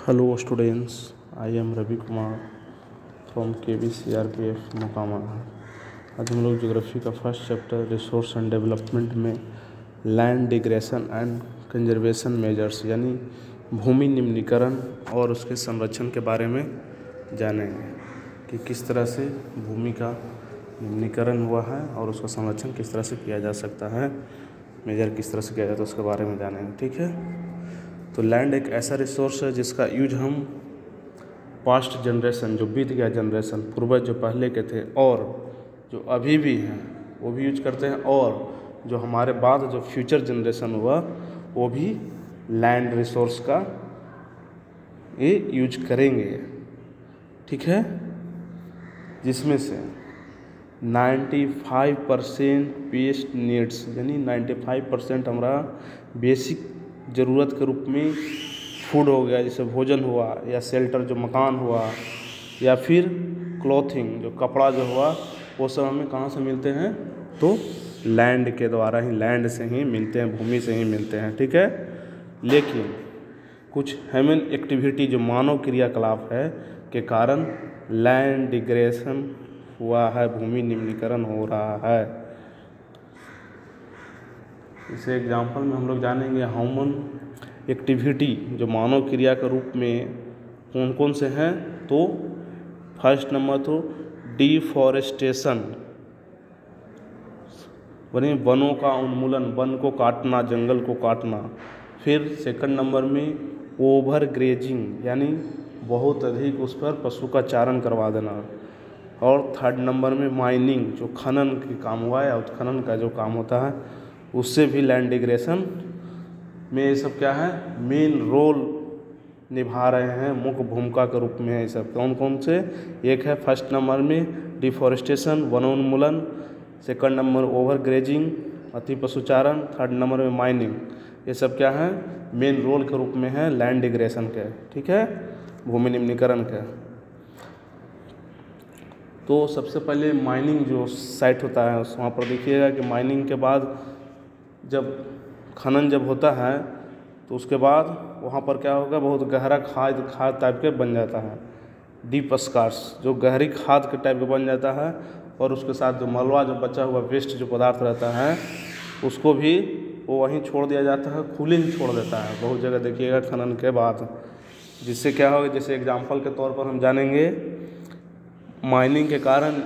Hello students, I am Ravi Kumar from KVCRPF Mokama. आज हम लोग ज्योग्राफी का first chapter resource and development में land degradation and conservation measures यानी भूमि निम्नीकरण और उसके संरक्षण के बारे में जानेंगे कि किस तरह से भूमि का निम्नीकरण हुआ है और उसका संरक्षण किस तरह से किया जा सकता है, मेजर किस तरह से किया जाता है उसके बारे में जानेंगे। ठीक है, तो लैंड एक ऐसा रिसोर्स है जिसका यूज हम पास्ट जनरेशन, जो बीत गया जनरेशन, पूर्वज जो पहले के थे और जो अभी भी हैं वो भी यूज करते हैं, और जो हमारे बाद जो फ्यूचर जनरेशन हुआ वो भी लैंड रिसोर्स का ये यूज करेंगे। ठीक है, जिसमें से 95% बेसिक नीड्स यानी 95% हमारा बेसिक ज़रूरत के रूप में फूड हो गया, जैसे भोजन हुआ, या शेल्टर जो मकान हुआ, या फिर क्लॉथिंग जो कपड़ा जो हुआ, वो सब हमें कहाँ से मिलते हैं? तो लैंड के द्वारा ही, लैंड से ही मिलते हैं, भूमि से ही मिलते हैं। ठीक है, लेकिन कुछ ह्यूमन एक्टिविटी जो मानव क्रियाकलाप है के कारण लैंड डिग्रेशन हुआ है, भूमि निम्नीकरण हो रहा है। इसे एग्जाम्पल में हम लोग जानेंगे ह्यूमन एक्टिविटी जो मानव क्रिया के रूप में कौन कौन से हैं। तो फर्स्ट नंबर तो डिफॉरेस्टेशन यानी वनों का उन्मूलन, वन को काटना, जंगल को काटना। फिर सेकंड नंबर में ओवर ग्रेजिंग यानी बहुत अधिक उस पर पशु का चारण करवा देना। और थर्ड नंबर में माइनिंग जो खनन के काम हुआ है, उत्खनन का जो काम होता है, उससे भी लैंड डिग्रेशन में ये सब क्या है, मेन रोल निभा रहे हैं, मुख्य भूमिका के रूप में है। ये सब कौन कौन से? एक है फर्स्ट नंबर में डिफॉरेस्टेशन, वनोन्मूलन, सेकंड नंबर ओवर ग्रेजिंग अति पशुचारण, थर्ड नंबर में माइनिंग। ये सब क्या है, मेन रोल के रूप में है लैंड डिग्रेशन के। ठीक है, भूमि निम्नीकरण के। तो सबसे पहले माइनिंग जो साइट होता है वहाँ पर देखिएगा कि माइनिंग के बाद जब खनन जब होता है तो उसके बाद वहाँ पर क्या होगा, बहुत गहरा खाद टाइप के बन जाता है, डीप स्कार्स जो गहरी खाद के टाइप के बन जाता है। और उसके साथ जो मलबा जो बचा हुआ वेस्ट जो पदार्थ रहता है उसको भी वो वहीं छोड़ दिया जाता है, खुले ही छोड़ देता है बहुत जगह देखिएगा खनन के बाद। जिससे क्या होगा, जैसे एग्जाम्पल के तौर पर हम जानेंगे, माइनिंग के कारण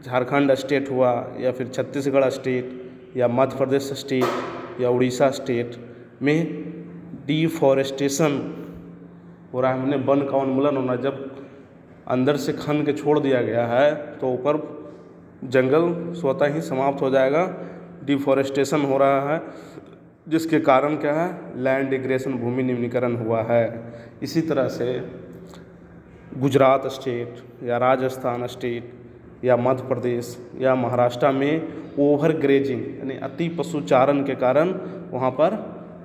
झारखंड स्टेट हुआ, या फिर छत्तीसगढ़ स्टेट, या मध्य प्रदेश स्टेट, या उड़ीसा स्टेट में डिफॉरेस्टेशन हो रहा है, हमने वन का उन्मूलन होना। जब अंदर से खन के छोड़ दिया गया है तो ऊपर जंगल स्वतः ही समाप्त हो जाएगा, डिफॉरेस्टेशन हो रहा है, जिसके कारण क्या है, लैंड डिग्रेशन, भूमि निम्नीकरण हुआ है। इसी तरह से गुजरात स्टेट या राजस्थान स्टेट या मध्य प्रदेश या महाराष्ट्र में ओवर ग्रेजिंग यानी अति पशुचारण के कारण वहाँ पर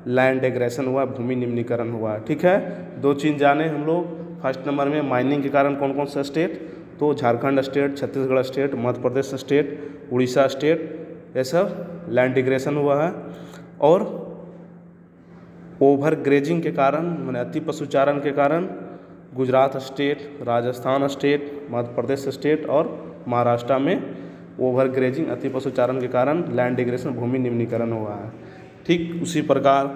लैंड डिग्रेशन हुआ, भूमि निम्नीकरण हुआ। ठीक है, दो चीज़ जाने हम लोग। फर्स्ट नंबर में माइनिंग के कारण कौन कौन सा स्टेट, तो Jharkhand state, Chhattisgarh state, Madhya Pradesh state, Orissa state, ये सब लैंड डिग्रेशन हुआ है। और ओवर ग्रेजिंग के कारण माने अति पशुचारण के कारण Gujarat state, Rajasthan state, Madhya Pradesh state और महाराष्ट्र में ओवर ग्रेजिंग अति पशुचारण के कारण लैंड डिग्रेशन, भूमि निम्नीकरण हुआ है। ठीक उसी प्रकार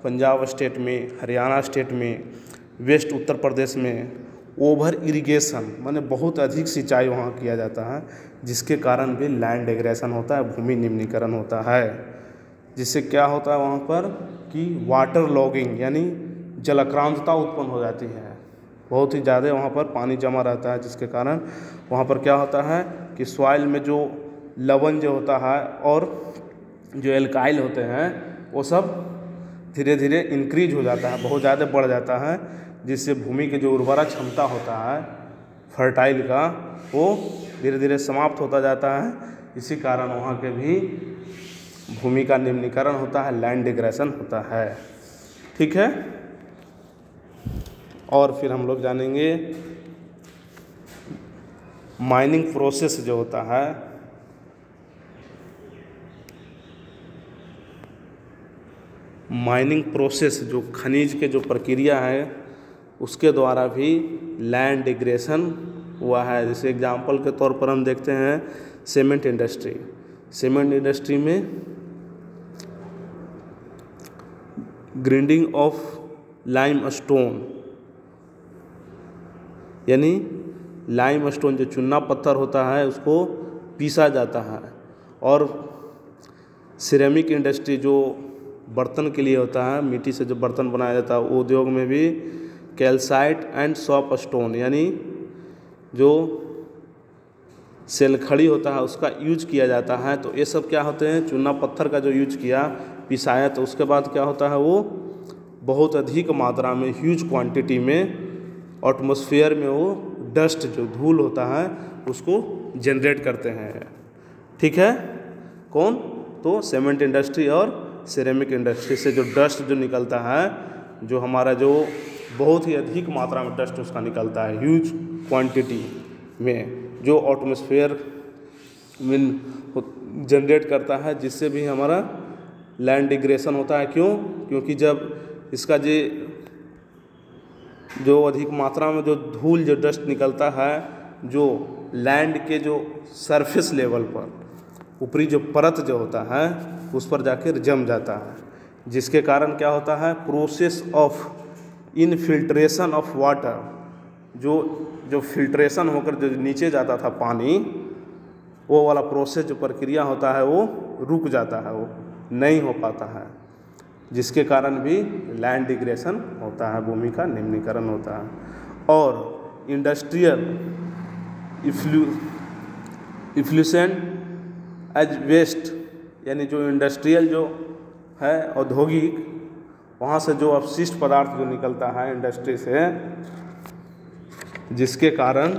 पंजाब स्टेट में, हरियाणा स्टेट में, वेस्ट उत्तर प्रदेश में ओवर इरिगेशन माने बहुत अधिक सिंचाई वहाँ किया जाता है, जिसके कारण भी लैंड डिग्रेशन होता है, भूमि निम्नीकरण होता है। जिससे क्या होता है वहाँ पर कि वाटर लॉगिंग यानी जलाक्रांतता उत्पन्न हो जाती है, बहुत ही ज़्यादा वहाँ पर पानी जमा रहता है, जिसके कारण वहाँ पर क्या होता है कि सॉइल में जो लवण जो होता है और जो एल्काइल होते हैं वो सब धीरे धीरे इंक्रीज हो जाता है, बहुत ज़्यादा बढ़ जाता है, जिससे भूमि की जो उर्वरा क्षमता होता है फर्टाइल का, वो धीरे धीरे समाप्त होता जाता है। इसी कारण वहाँ के भी भूमि का निम्नीकरण होता है, लैंड डिग्रेशन होता है। ठीक है, और फिर हम लोग जानेंगे माइनिंग प्रोसेस जो होता है, माइनिंग प्रोसेस जो खनिज के जो प्रक्रिया है उसके द्वारा भी लैंड डिग्रेशन हुआ है। जैसे एग्जाम्पल के तौर पर हम देखते हैं सीमेंट इंडस्ट्री। सीमेंट इंडस्ट्री में ग्राइंडिंग ऑफ लाइम स्टोन, यानी लाइम स्टोन जो चुना पत्थर होता है उसको पीसा जाता है। और सिरेमिक इंडस्ट्री जो बर्तन के लिए होता है, मिट्टी से जो बर्तन बनाया जाता है, वो उद्योग में भी कैल्साइट एंड सॉप स्टोन यानी जो सेलखड़ी होता है उसका यूज किया जाता है। तो ये सब क्या होते हैं, चूना पत्थर का जो यूज किया, पिसाया, तो उसके बाद क्या होता है, वो बहुत अधिक मात्रा में, ह्यूज क्वांटिटी में एटमॉस्फेयर में वो डस्ट जो धूल होता है उसको जनरेट करते हैं। ठीक है, कौन, तो सीमेंट इंडस्ट्री और सिरेमिक इंडस्ट्री से जो डस्ट जो निकलता है, जो हमारा जो बहुत ही अधिक मात्रा में डस्ट उसका निकलता है ह्यूज क्वांटिटी में, जो एटमॉस्फेयर में जनरेट करता है, जिससे भी हमारा लैंड डिग्रेशन होता है। क्यों? क्योंकि जब इसका जो अधिक मात्रा में जो धूल जो डस्ट निकलता है, जो लैंड के जो सरफेस लेवल पर ऊपरी जो परत जो होता है उस पर जाकर जम जाता है, जिसके कारण क्या होता है, process of infiltration of water, जो फिल्ट्रेशन होकर जो नीचे जाता था पानी, वो वाला प्रोसेस जो प्रक्रिया होता है वो रुक जाता है, वो नहीं हो पाता है, जिसके कारण भी लैंड डिग्रेशन होता है, भूमि का निम्नीकरण होता है। और इंडस्ट्रियल इफ्लुएंट एज वेस्ट, यानी जो इंडस्ट्रियल जो है औद्योगिक, वहाँ से जो अपशिष्ट पदार्थ जो निकलता है इंडस्ट्री से, जिसके कारण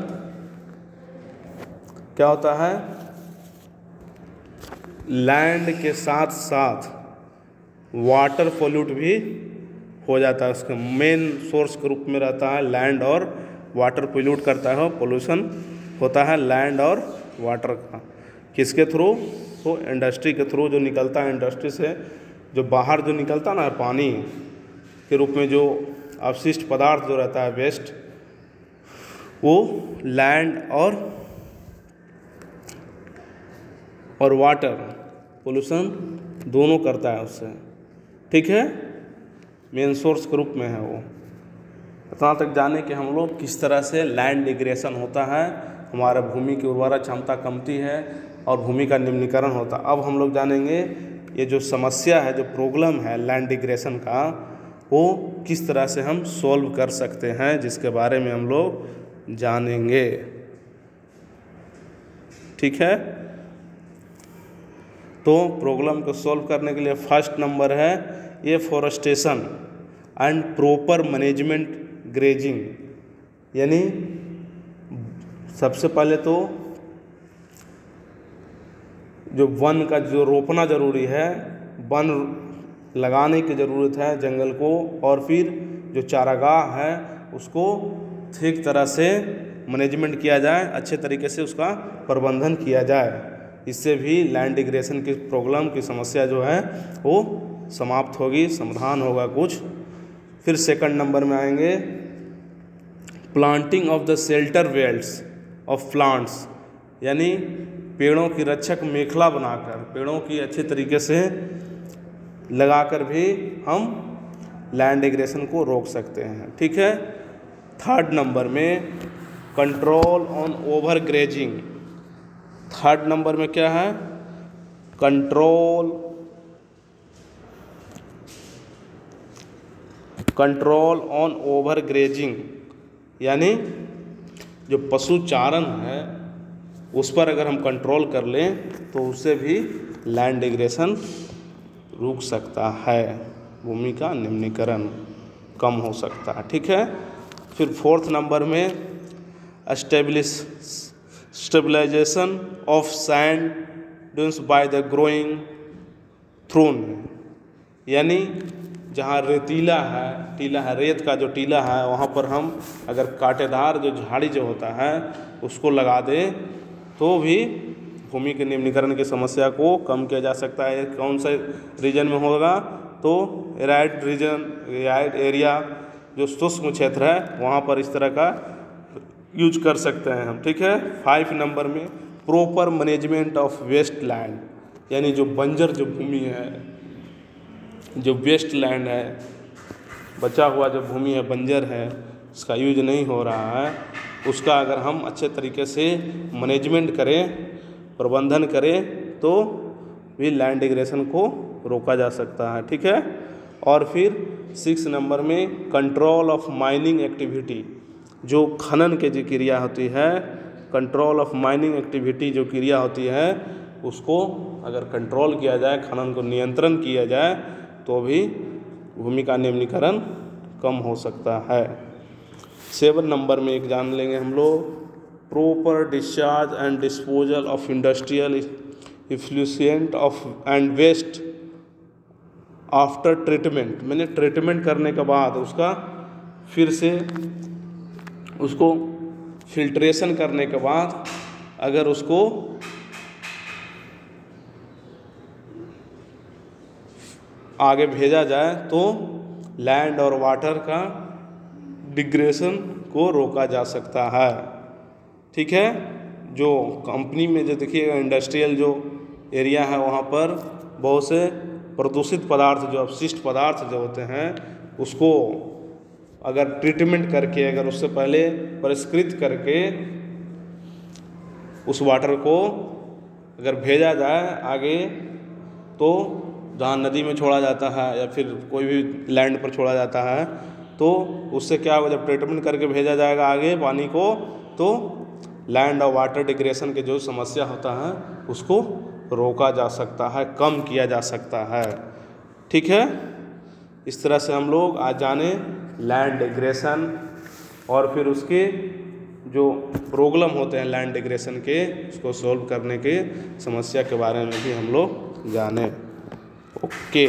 क्या होता है, लैंड के साथ साथ वाटर पोल्यूट भी हो जाता है। उसका मेन सोर्स के रूप में रहता है लैंड और वाटर पोल्यूट करता है, पोल्यूशन होता है लैंड और वाटर का। किसके थ्रू? तो इंडस्ट्री के थ्रू जो निकलता है, इंडस्ट्री से जो बाहर जो निकलता ना पानी के रूप में, जो अवशिष्ट पदार्थ जो रहता है वेस्ट, वो लैंड और वाटर पोल्यूशन दोनों करता है उससे। ठीक है, मेन सोर्स के रूप में है वो। इतना तक जाने कि हम लोग किस तरह से लैंड डिग्रेशन होता है, हमारा भूमि की उर्वरा क्षमता कमती है और भूमि का निम्नीकरण होता है। अब हम लोग जानेंगे ये जो समस्या है, जो प्रॉब्लम है लैंड डिग्रेशन का, वो किस तरह से हम सॉल्व कर सकते हैं, जिसके बारे में हम लोग जानेंगे। ठीक है, तो प्रॉब्लम को सॉल्व करने के लिए फर्स्ट नंबर है afforestation and proper management grazing, यानी सबसे पहले तो जो वन का जो रोपना ज़रूरी है, वन लगाने की ज़रूरत है जंगल को, और फिर जो चारागाह है उसको ठीक तरह से मैनेजमेंट किया जाए, अच्छे तरीके से उसका प्रबंधन किया जाए। इससे भी लैंड डिग्रेशन की प्रॉब्लम की समस्या जो है वो समाप्त होगी, समाधान होगा कुछ। फिर सेकंड नंबर में आएंगे planting of the shelter belts of plants, यानी पेड़ों की रक्षक मेखला बनाकर, पेड़ों की अच्छे तरीके से लगाकर भी हम लैंड डिग्रेशन को रोक सकते हैं। ठीक है, थर्ड नंबर में control on over grazing. Third number में क्या है, कंट्रोल ऑन ओवर ग्रेजिंग, यानी जो पशु चारण है उस पर अगर हम कंट्रोल कर लें तो उससे भी लैंड डिग्रेशन रुक सकता है, भूमि का निम्नीकरण कम हो सकता है। ठीक है, फिर फोर्थ नंबर में stabilization of sand dunes by the growing थ्रून, यानी जहाँ रेतीला है, टीला है, रेत का जो टीला है, वहाँ पर हम अगर कांटेदार जो झाड़ी जो होता है उसको लगा दें तो भी भूमि के निम्नीकरण की समस्या को कम किया जा सकता है। कौन से रीजन में होगा? तो एराइड रीजन, एराइड एरिया जो शुष्क क्षेत्र है वहाँ पर इस तरह का यूज कर सकते हैं हम, ठीक है। 5 नंबर में proper management of waste land, यानी जो बंजर जो भूमि है, जो वेस्ट लैंड है, बचा हुआ जो भूमि है, बंजर है, इसका यूज नहीं हो रहा है, उसका अगर हम अच्छे तरीके से मैनेजमेंट करें, प्रबंधन करें, तो भी लैंड डिग्रेडेशन को रोका जा सकता है, ठीक है। और फिर 6 नंबर में कंट्रोल ऑफ माइनिंग एक्टिविटी, जो खनन के जो क्रिया होती है, कंट्रोल ऑफ माइनिंग एक्टिविटी जो क्रिया होती है, उसको अगर कंट्रोल किया जाए, खनन को नियंत्रण किया जाए, तो भी भूमि का निम्नीकरण कम हो सकता है। 7 नंबर में एक जान लेंगे हम लोग, proper discharge and disposal of industrial effluent of and waste after treatment, मैंने ट्रीटमेंट करने के बाद उसका फिर से उसको फिल्ट्रेशन करने के बाद अगर उसको आगे भेजा जाए तो लैंड और वाटर का डिग्रेडेशन को रोका जा सकता है, ठीक है। जो कंपनी में जो देखिएगा इंडस्ट्रियल जो एरिया है, वहाँ पर बहुत से प्रदूषित पदार्थ, जो अपशिष्ट पदार्थ जो होते हैं, उसको अगर ट्रीटमेंट करके, अगर उससे पहले परिष्कृत करके उस वाटर को अगर भेजा जाए आगे, तो जहाँ नदी में छोड़ा जाता है या फिर कोई भी लैंड पर छोड़ा जाता है, तो उससे क्या होगा, जब ट्रीटमेंट करके भेजा जाएगा आगे पानी को, तो लैंड और वाटर डिग्रेडेशन के जो समस्या होता है उसको रोका जा सकता है, कम किया जा सकता है, ठीक है। इस तरह से हम लोग आज जाने लैंड डिग्रेडेशन और फिर उसके जो प्रॉब्लम होते हैं लैंड डिग्रेडेशन के, उसको सॉल्व करने के समस्या के बारे में भी हम लोग जाने। ओके।